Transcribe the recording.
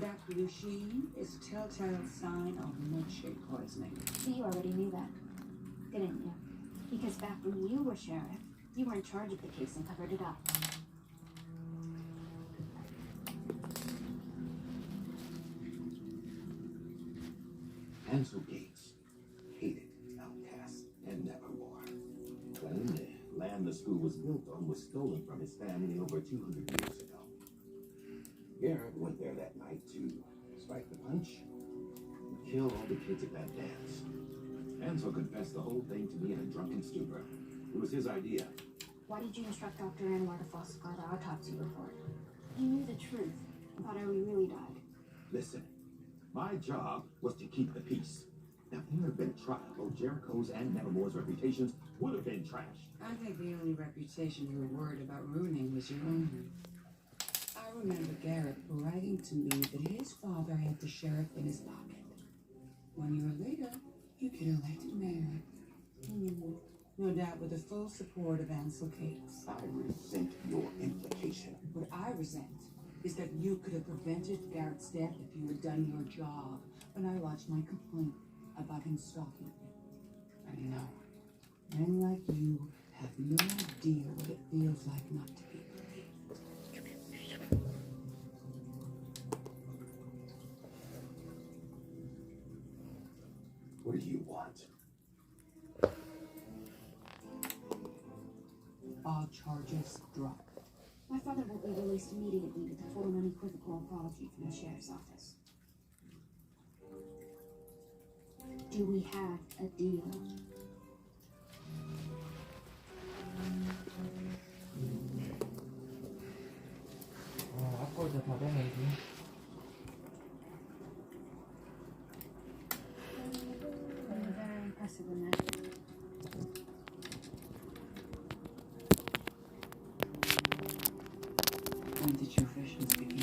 That blue sheen is a telltale sign of milkshake poisoning. You already knew that, didn't you? Because back when you were sheriff, you were in charge of the case and covered it up. Ansel Gates hated outcasts and nevermore. Claimed the land the school was built on was stolen from his family over 200 years ago. Garrett went there that night to strike the punch and kill all the kids at that dance. Ansel confessed the whole thing to me in a drunken stupor. It was his idea. Why did you instruct Dr. Anwar to falsify the autopsy report? You knew the truth and thought Ellie really died. Listen, my job was to keep the peace. Now, if there had been a trial, both Jericho's and Nevermore's reputations would have been trashed. I think the only reputation you were worried about ruining was your own. I remember Garrett bragging to me that his father had the sheriff in his pocket. 1 year later, you get elected mayor. No doubt with the full support of Ansel Gates. I resent your implication. What I resent is that you could have prevented Garrett's death if you had done your job when I lodged my complaint about him stalking you. I know, men like you have no idea what it feels like not to be believed. What do you want? All charges dropped. My father will be released immediately with a full and unequivocal apology from the sheriff's office. Do we have a deal? 아까 저 다정이지. Very impressive in that. When did your visions begin?